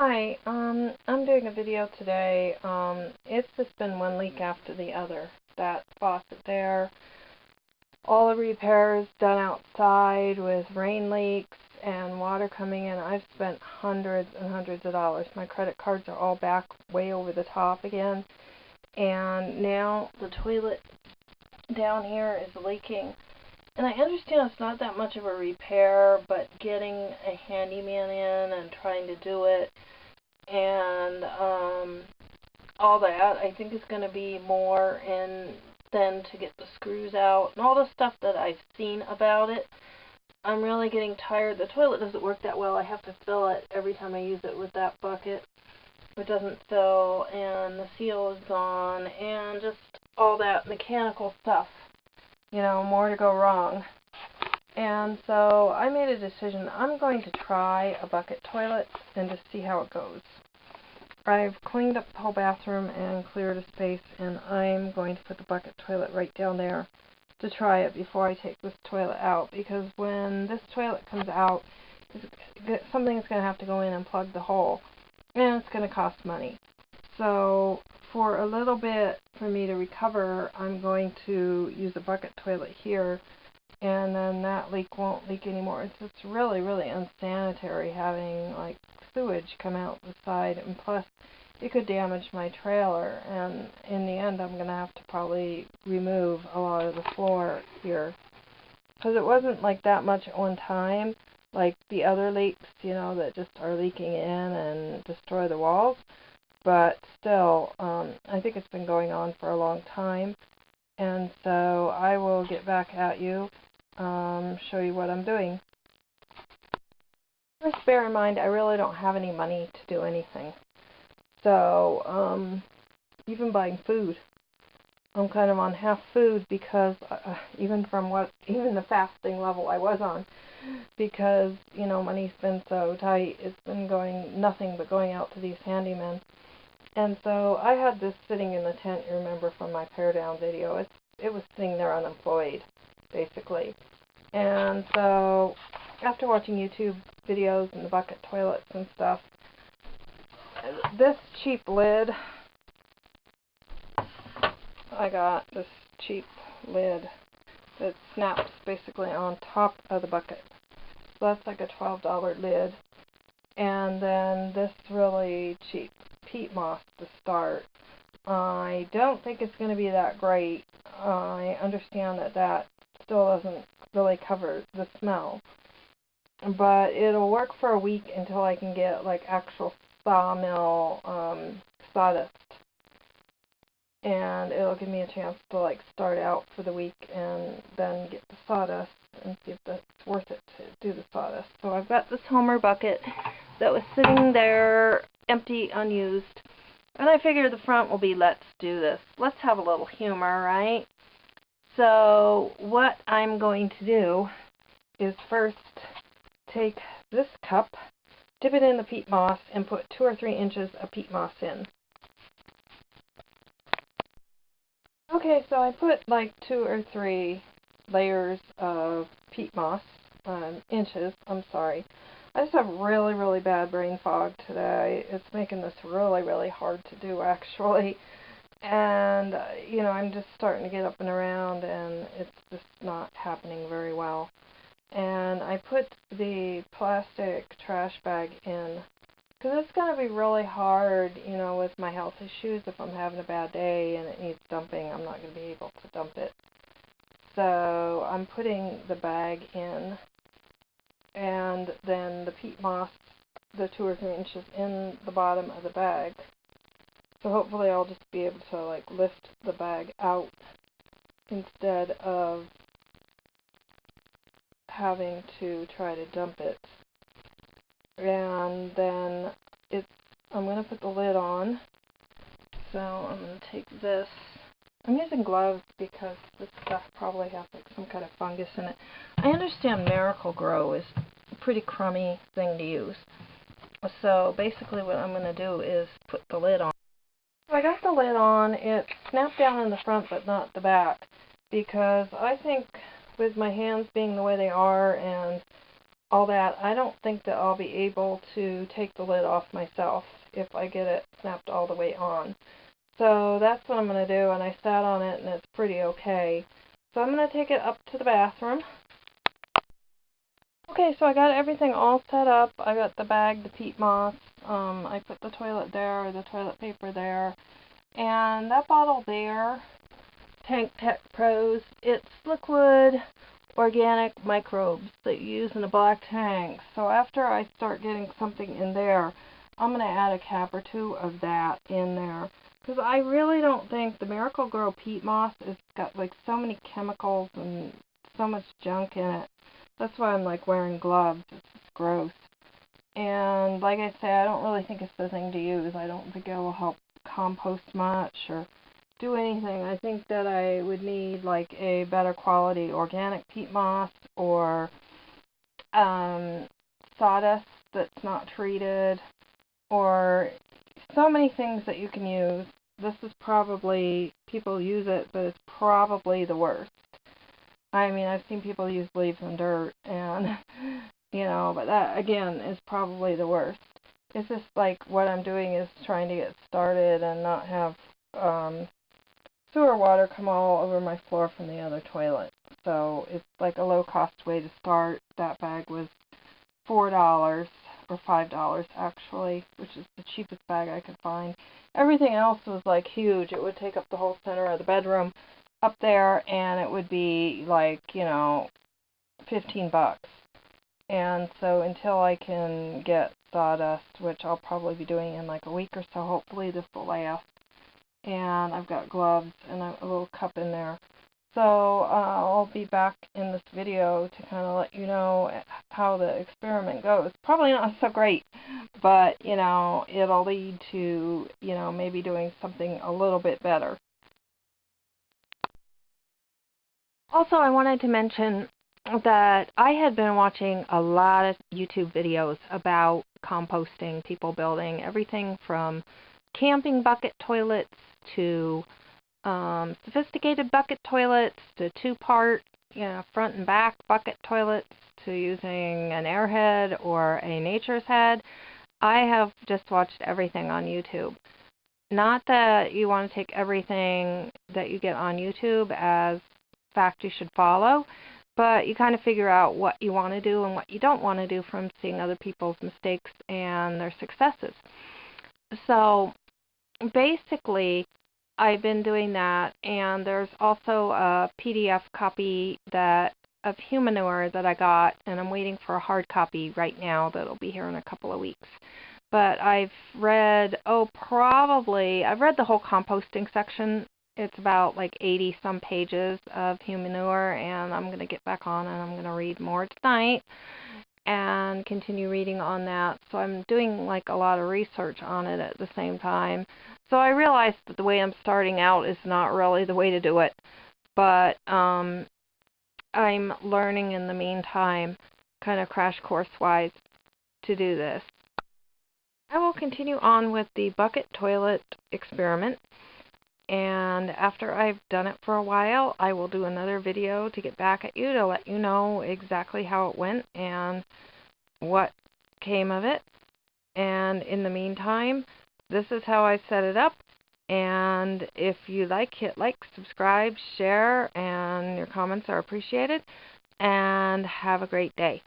Hi, I'm doing a video today. It's just been one leak after the other. That faucet there, all the repairs done outside with rain leaks and water coming in. I've spent hundreds and hundreds of dollars. My credit cards are all back way over the top again. And now the toilet down here is leaking. And I understand it's not that much of a repair, but getting a handyman in and trying to do it and all that, I think is going to be more, and then to get the screws out and all the stuff that I've seen about it. I'm really getting tired. The toilet doesn't work that well. I have to fill it every time I use it with that bucket. It doesn't fill, and the seal is gone, and just all that mechanical stuff. You know, more to go wrong. And so I made a decision. I'm going to try a bucket toilet and just see how it goes. I've cleaned up the whole bathroom and cleared a space, and I'm going to put the bucket toilet right down there to try it before I take this toilet out, because when this toilet comes out, something's going to have to go in and plug the hole, and it's going to cost money. So for a little bit, for me to recover, I'm going to use a bucket toilet here, and then that leak won't leak anymore. It's just really, really unsanitary having like sewage come out the side, and plus it could damage my trailer, and in the end I'm going to have to probably remove a lot of the floor here, because it wasn't like that much at one time like the other leaks, you know, that just are leaking in and destroy the walls. But still, I think it's been going on for a long time, and so I will get back at you, show you what I'm doing. First, bear in mind, I really don't have any money to do anything. So, even buying food, I'm kind of on half food, because even the fasting level I was on, because, you know, money's been so tight, it's been going nothing but going out to these handymen. And so I had this sitting in the tent, you remember from my pare down video. It was sitting there unemployed, basically. And so after watching YouTube videos and the bucket toilets and stuff, this cheap lid, I got this cheap lid that snaps basically on top of the bucket. So that's like a $12 lid. And then this really cheap peat moss to start. I don't think it's going to be that great. I understand that still doesn't really cover the smell, but it'll work for a week until I can get like actual sawmill sawdust, and it'll give me a chance to like start out for the week and then get the sawdust and see if that's worth it to do the sawdust. So I've got this Homer bucket that was sitting there empty, unused, and I figured the front will be, let's do this. Let's have a little humor, right? So what I'm going to do is first take this cup, dip it in the peat moss, and put 2 or 3 inches of peat moss in. Okay, so I put like 2 or 3 layers of peat moss, inches, I'm sorry. I just have really, really bad brain fog today. It's making this really, really hard to do, actually. And, you know, I'm just starting to get up and around, and it's just not happening very well. And I put the plastic trash bag in, because it's going to be really hard, you know, with my health issues. If I'm having a bad day and it needs dumping, I'm not going to be able to dump it. So I'm putting the bag in, and then the peat moss, the 2 or 3 inches in the bottom of the bag. So hopefully I'll just be able to like lift the bag out instead of having to try to dump it. And then I'm going to put the lid on. So I'm going to take this. I'm using gloves because this stuff probably has like some kind of fungus in it. I understand Miracle-Gro is a pretty crummy thing to use. So basically what I'm going to do is put the lid on. So I got the lid on. It snapped down in the front but not the back, because I think with my hands being the way they are and all that, I don't think that I'll be able to take the lid off myself if I get it snapped all the way on. So that's what I'm going to do, and I sat on it and it's pretty okay. So I'm going to take it up to the bathroom. Okay, so I got everything all set up. I got the bag, the peat moss. I put the toilet there, the toilet paper there, and that bottle there, Tank Tech Pros, it's liquid organic microbes that you use in a black tank. So after I start getting something in there, I'm going to add a cap or two of that in there. Because I really don't think the Miracle-Gro peat moss has got like so many chemicals and so much junk in it. That's why I'm like wearing gloves. It's just gross. And like I say, I don't really think it's the thing to use. I don't think it will help compost much or do anything. I think that I would need like a better quality organic peat moss or sawdust that's not treated, or so many things that you can use. This is probably, people use it, but it's probably the worst. I mean, I've seen people use leaves and dirt, and, you know, but that, again, is probably the worst. It's just like what I'm doing is trying to get started and not have sewer water come all over my floor from the other toilet. So it's like a low-cost way to start. That bag was $4 or $5 actually, which is the cheapest bag I could find. Everything else was like huge. It would take up the whole center of the bedroom up there, and it would be like, you know, $15. And so until I can get sawdust, which I'll probably be doing in like a week or so, hopefully this will last. And I've got gloves and a little cup in there. So I'll be back in this video to kind of let you know how the experiment goes. Probably not so great, but, you know, it'll lead to, you know, maybe doing something a little bit better. Also, I wanted to mention that I had been watching a lot of YouTube videos about composting, people building everything from camping bucket toilets to sophisticated bucket toilets to two-part, you know, front and back bucket toilets to using an airhead or a nature's head. I have just watched everything on YouTube. Not that you want to take everything that you get on YouTube as fact you should follow, but you kind of figure out what you want to do and what you don't want to do from seeing other people's mistakes and their successes. So basically, I've been doing that, and there's also a PDF copy of Humanure that I got, and I'm waiting for a hard copy right now that'll be here in a couple of weeks. But I've read, I've read the whole composting section. It's about like 80 some pages of Humanure, and I'm going to get back on and I'm going to read more tonight and continue reading on that. So I'm doing like a lot of research on it at the same time. So I realized that the way I'm starting out is not really the way to do it, but I'm learning in the meantime, kind of crash course wise, to do this. I will continue on with the bucket toilet experiment, and after I've done it for a while, I will do another video to get back at you to let you know exactly how it went and what came of it. And in the meantime, this is how I set it up. And if you like, hit like, subscribe, share, and your comments are appreciated. And have a great day.